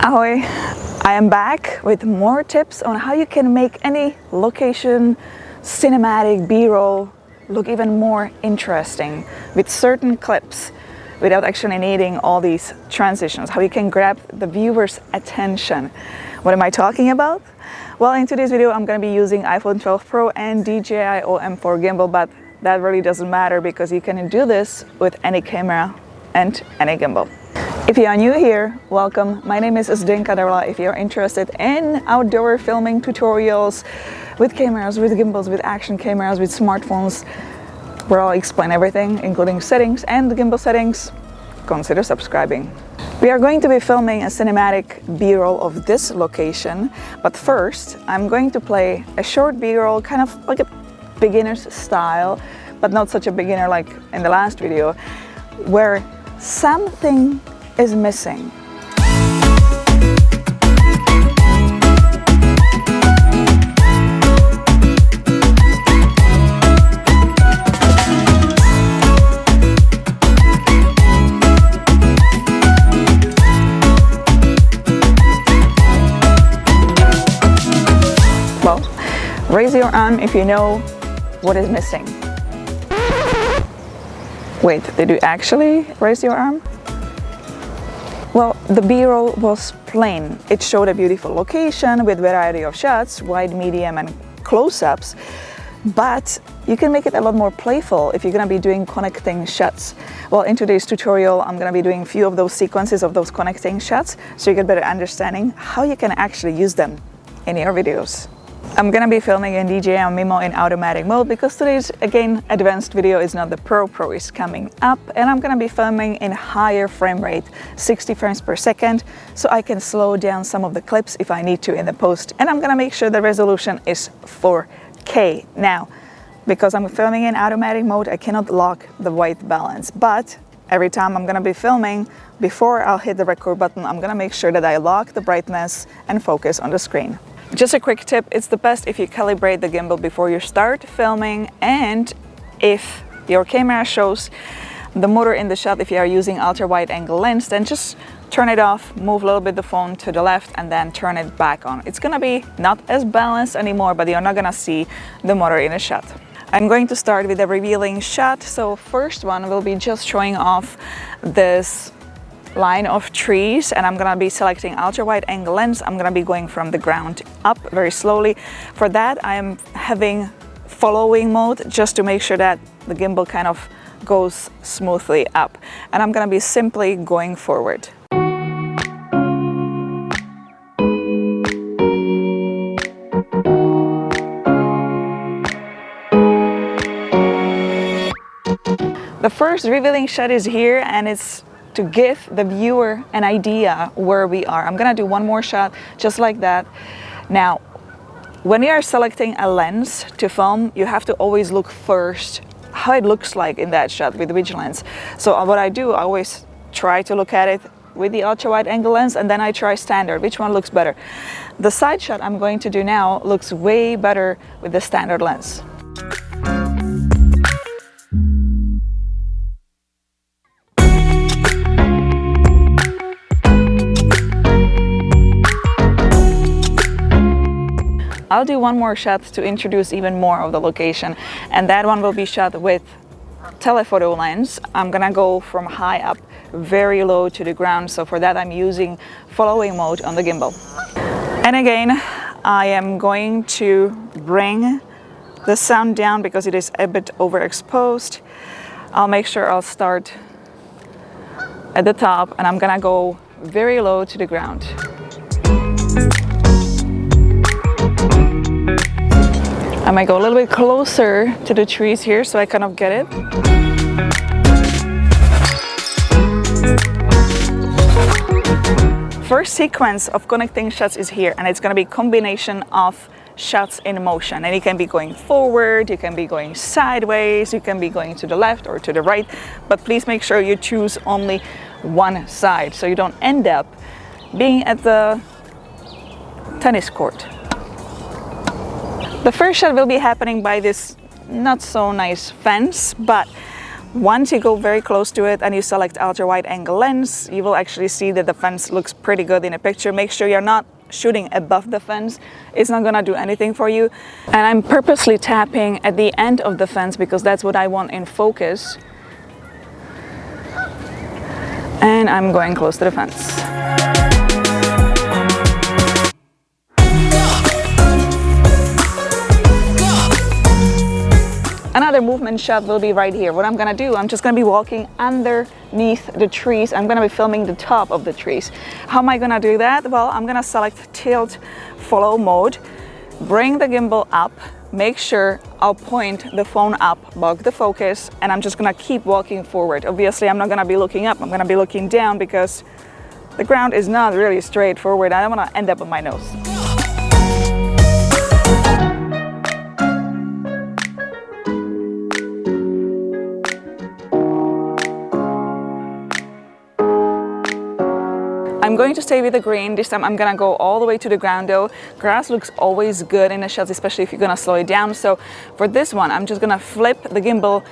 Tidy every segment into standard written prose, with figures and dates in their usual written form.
Ahoy! I am back with more tips on how you can make any location, cinematic, B-roll look even more interesting with certain clips without actually needing all these transitions, how you can grab the viewer's attention. What am I talking about? Well, in today's video I'm going to be using iPhone 12 Pro and DJI OM4 gimbal, but that really doesn't matter because you can do this with any camera and any gimbal. If you are new here, welcome. My name is Zdenka. Darula. If you're interested in outdoor filming tutorials with cameras, with gimbals, with action cameras, with smartphones, where I'll explain everything, including settings and the gimbal settings, consider subscribing. We are going to be filming a cinematic B-roll of this location, but first I'm going to play a short B-roll, kind of like a beginner's style, but not such a beginner like in the last video, where something is missing. Well, raise your arm if you know what is missing. Wait, did you actually raise your arm? Well, the B-roll was plain. It showed a beautiful location with variety of shots, wide, medium and close-ups, but you can make it a lot more playful if you're going to be doing connecting shots. Well, in today's tutorial I'm going to be doing a few of those sequences of those connecting shots so you get better understanding how you can actually use them in your videos. I'm gonna be filming in DJI Mimo in automatic mode because today's, again, advanced video is not the Pro. Pro is coming up, and I'm gonna be filming in higher frame rate, 60 frames per second, so I can slow down some of the clips if I need to in the post, and I'm gonna make sure the resolution is 4K. Now, because I'm filming in automatic mode, I cannot lock the white balance, but every time I'm gonna be filming, before I'll hit the record button, I'm gonna make sure that I lock the brightness and focus on the screen. Just a quick tip, it's the best if you calibrate the gimbal before you start filming, and if your camera shows the motor in the shot, if you are using ultra wide angle lens, then just turn it off, move a little bit the phone to the left and then turn it back on. It's gonna be not as balanced anymore, but you're not gonna see the motor in a shot. I'm going to start with a revealing shot. So first one will be just showing off this line of trees, and I'm gonna be selecting ultra wide angle lens. I'm gonna be going from the ground up very slowly. For that I am having following mode just to make sure that the gimbal kind of goes smoothly up, and I'm gonna be simply going forward. The first revealing shot is here, and it's to give the viewer an idea where we are. I'm gonna do one more shot just like that. Now, when you are selecting a lens to film, you have to always look first how it looks like in that shot with which lens. So what I do, I always try to look at it with the ultra wide angle lens, and then I try standard, which one looks better. The side shot I'm going to do now looks way better with the standard lens. I'll do one more shot to introduce even more of the location, and that one will be shot with telephoto lens. I'm gonna go from high up very low to the ground, so for that I'm using following mode on the gimbal. And again, I am going to bring the sound down because it is a bit overexposed. I'll make sure I'll start at the top, and I'm gonna go very low to the ground. I might go a little bit closer to the trees here so I kind of get it. First sequence of connecting shots is here, and it's going to be a combination of shots in motion, and you can be going forward, you can be going sideways, you can be going to the left or to the right, but please make sure you choose only one side so you don't end up being at the tennis court. The first shot will be happening by this not so nice fence, but Once you go very close to it and you select ultra wide angle lens, you will actually see that the fence looks pretty good in a picture. Make sure you're not shooting above the fence. It's not gonna do anything for you. And I'm purposely tapping at the end of the fence because that's what I want in focus. And I'm going close to the fence. Another movement shot will be right here. What I'm gonna do, I'm just gonna be walking underneath the trees. I'm gonna be filming the top of the trees. How am I gonna do that? Well, I'm gonna select tilt follow mode, bring the gimbal up, make sure I'll point the phone up, lock the focus, and I'm just gonna keep walking forward. Obviously, I'm not gonna be looking up, I'm gonna be looking down because the ground is not really straightforward. I don't wanna end up on my nose. I'm going to stay with the green. This time I'm gonna go all the way to the ground though. Grass looks always good in the shots, especially if you're gonna slow it down. So for this one, I'm just gonna flip the gimbal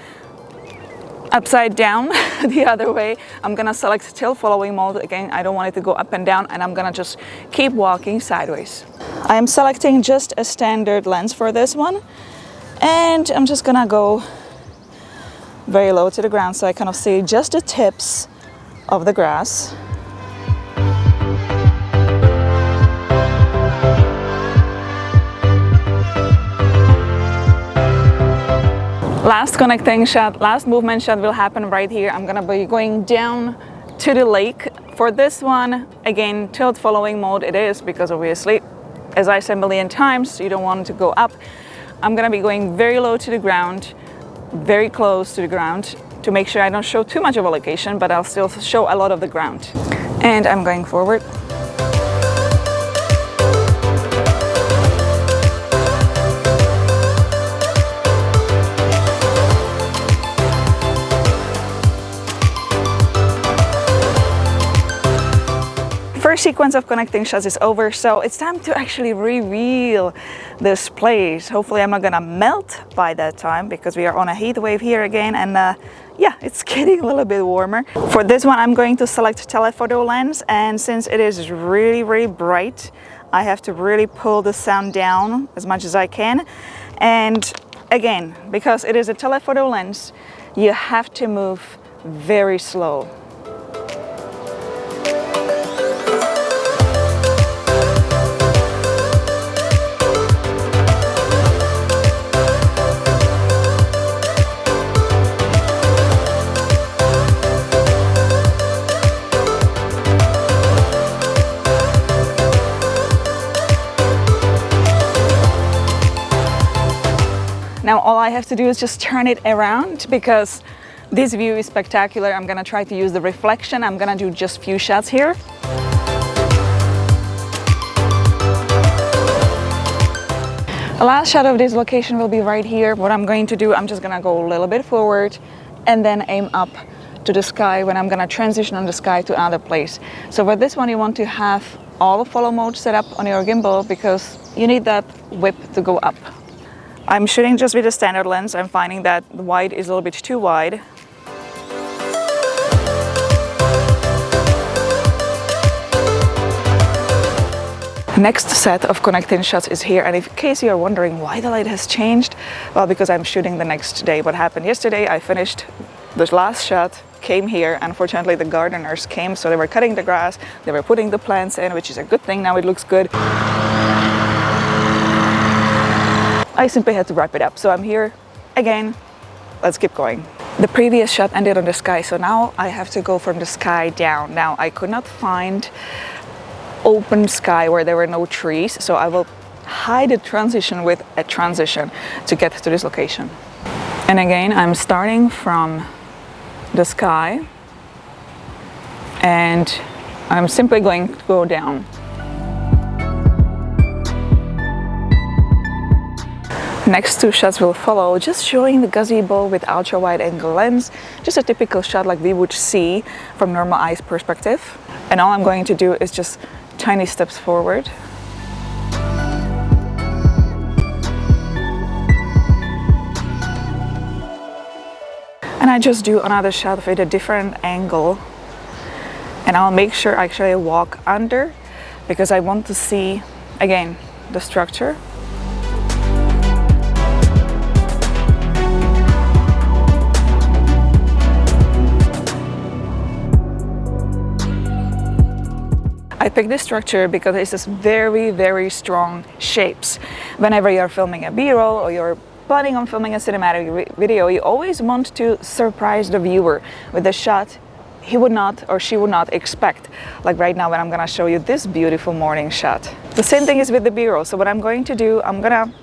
upside down the other way. I'm gonna select tilt following mode. Again, I don't want it to go up and down, and I'm gonna just keep walking sideways. I am selecting just a standard lens for this one. And I'm just gonna go very low to the ground so I kind of see just the tips of the grass. Last connecting shot, last movement shot will happen right here. I'm gonna be going down to the lake. For this one, again, tilt following mode it is, because obviously, as I said a million times, you don't want to go up. I'm gonna be going very low to the ground, very close to the ground, to make sure I don't show too much of a location, but I'll still show a lot of the ground. And I'm going forward. First sequence of connecting shots is over, so it's time to actually reveal this place. Hopefully I'm not gonna melt by that time because we are on a heat wave here again, and yeah, it's getting a little bit warmer. For this one I'm going to select telephoto lens, and since it is really bright, I have to really pull the sound down as much as I can. And again, because it is a telephoto lens, you have to move very slow. Now all I have to do is just turn it around because this view is spectacular. I'm gonna try to use the reflection. I'm gonna do just few shots here. The last shot of this location will be right here. What I'm going to do, I'm just gonna go a little bit forward and then aim up to the sky when I'm gonna transition on the sky to another place. So for this one, you want to have all the follow mode set up on your gimbal because you need that whip to go up. I'm shooting just with a standard lens. I'm finding that the wide is a little bit too wide. Next set of connecting shots is here, and in case you're wondering why the light has changed, well, because I'm shooting the next day. What happened yesterday, I finished the last shot, came here. Unfortunately, the gardeners came, so they were cutting the grass, they were putting the plants in, which is a good thing. Now it looks good. I simply had to wrap it up. So I'm here again. Let's keep going. The previous shot ended on the sky, so now I have to go from the sky down. Now I could not find open sky where there were no trees, so I will hide the transition with a transition to get to this location. And again, I'm starting from the sky and I'm simply going to go down. Next two shots will follow, just showing the gazebo with ultra wide angle lens, just a typical shot like we would see from normal eyes perspective. And all I'm going to do is just tiny steps forward. And I just do another shot with a different angle, and I'll make sure actually I walk under because I want to see again the structure. I picked this structure because it has very, very strong shapes. Whenever you're filming a B-roll or you're planning on filming a cinematic video, you always want to surprise the viewer with a shot he would not or she would not expect. Like right now when I'm gonna show you this beautiful morning shot. The same thing is with the B-roll. So what I'm going to do, I'm gonna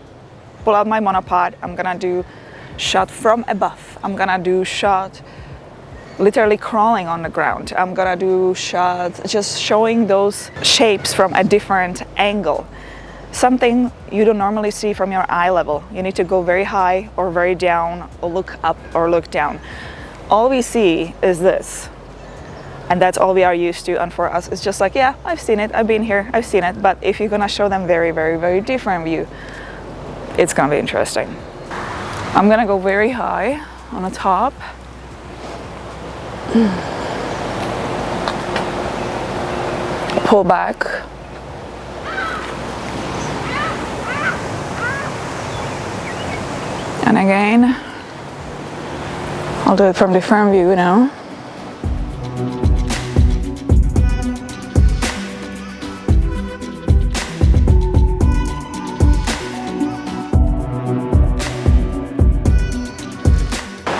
pull out my monopod, I'm gonna do shot from above, I'm gonna do shot literally crawling on the ground. I'm gonna do shots just showing those shapes from a different angle. Something you don't normally see from your eye level. You need to go very high or very down or look up or look down. All we see is this. And that's all we are used to. And for us, it's just like, yeah, I've seen it, I've been here, I've seen it. But if you're gonna show them very, very, very different view, it's gonna be interesting. I'm gonna go very high on the top. Pull back. And again, I'll do it from the front view now.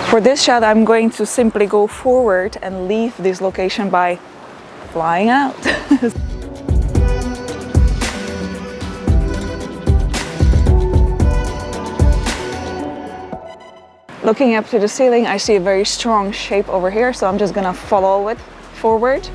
For this shot, I'm going to simply go forward and leave this location by flying out. Looking up to the ceiling, I see a very strong shape over here, so I'm just gonna follow it forward.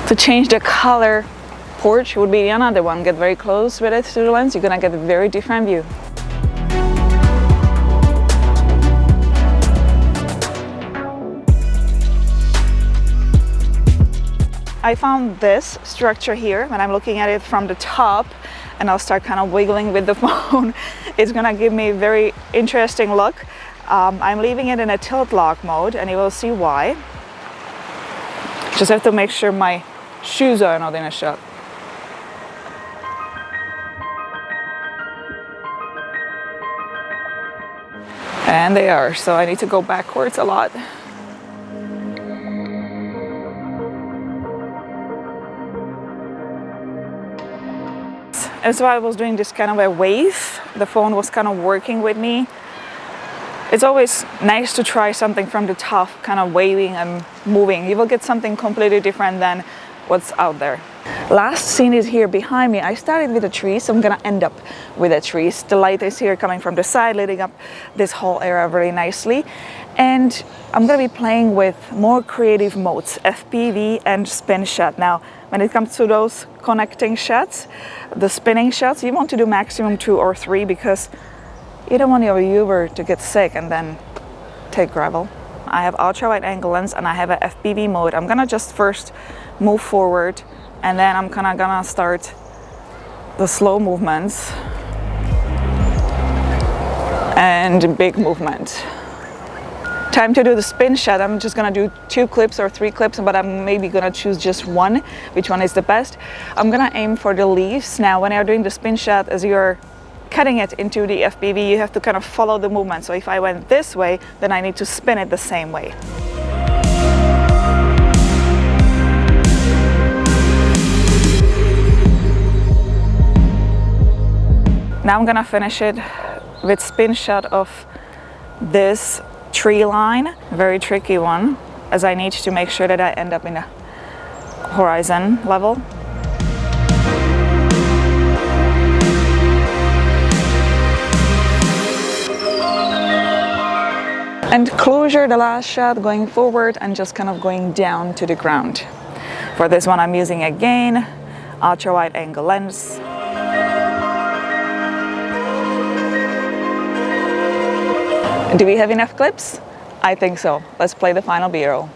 To change the color, porch would be another one. Get very close with it to the lens, you're gonna get a very different view. I found this structure here when I'm looking at it from the top, and I'll start kind of wiggling with the phone. It's gonna give me a very interesting look. I'm leaving it in a tilt lock mode, and you will see why. Just have to make sure my shoes are not in a shot. And they are, so I need to go backwards a lot. As I was doing this kind of a wave, the phone was kind of working with me. It's always nice to try something from the top, kind of waving and moving. You will get something completely different than what's out there. Last scene is here behind me. I started with a tree, so I'm gonna end up with a tree. The light is here coming from the side, lighting up this whole area very nicely. And I'm gonna be playing with more creative modes, FPV and spin shot. Now, when it comes to those connecting shots, the spinning shots, you want to do maximum 2 or 3 because you don't want your viewer to get sick and then take gravel. I have ultra wide angle lens and I have a FPV mode. I'm gonna just first move forward and then I'm kinda gonna start the slow movements and big movement. Time to do the spin shot. I'm just gonna do 2 clips or 3 clips, but I'm maybe gonna choose just one, which one is the best. I'm gonna aim for the leaves. Now, when you're doing the spin shot, as you're cutting it into the FPV, you have to kind of follow the movement. So if I went this way, then I need to spin it the same way. Now I'm gonna finish it with spin shot of this tree line, very tricky one, as I need to make sure that I end up in the horizon level. And closure, the last shot, going forward and just kind of going down to the ground. For this one, I'm using again ultra wide angle lens. Do we have enough clips? I think so. Let's play the final B-roll.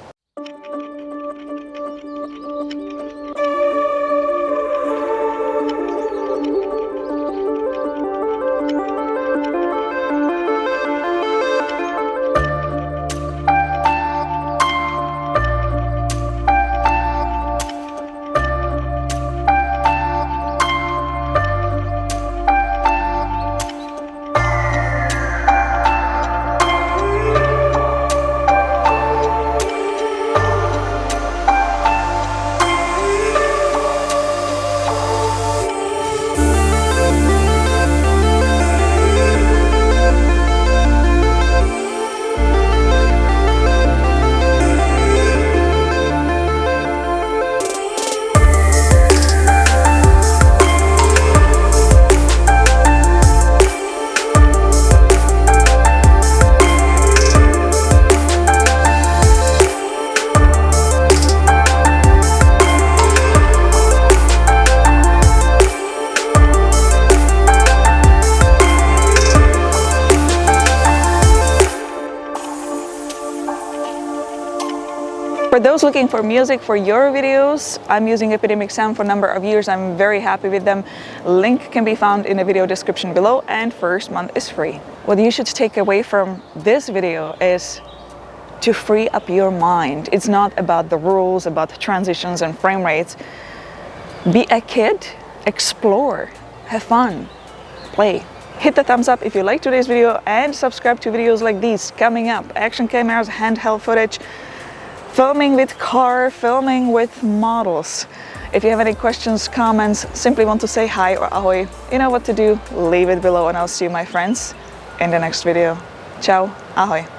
For those looking for music for your videos, I'm using Epidemic Sound for a number of years. I'm very happy with them. Link can be found in the video description below, and first month is free. What you should take away from this video is to free up your mind. It's not about the rules, about the transitions and frame rates. Be a kid, explore, have fun, play. Hit the thumbs up if you liked today's video and subscribe to videos like these coming up. Action cameras, handheld footage, filming with car, filming with models. If you have any questions, comments, simply want to say hi or ahoy, you know what to do, leave it below and I'll see you, my friends, in the next video. Ciao, ahoy.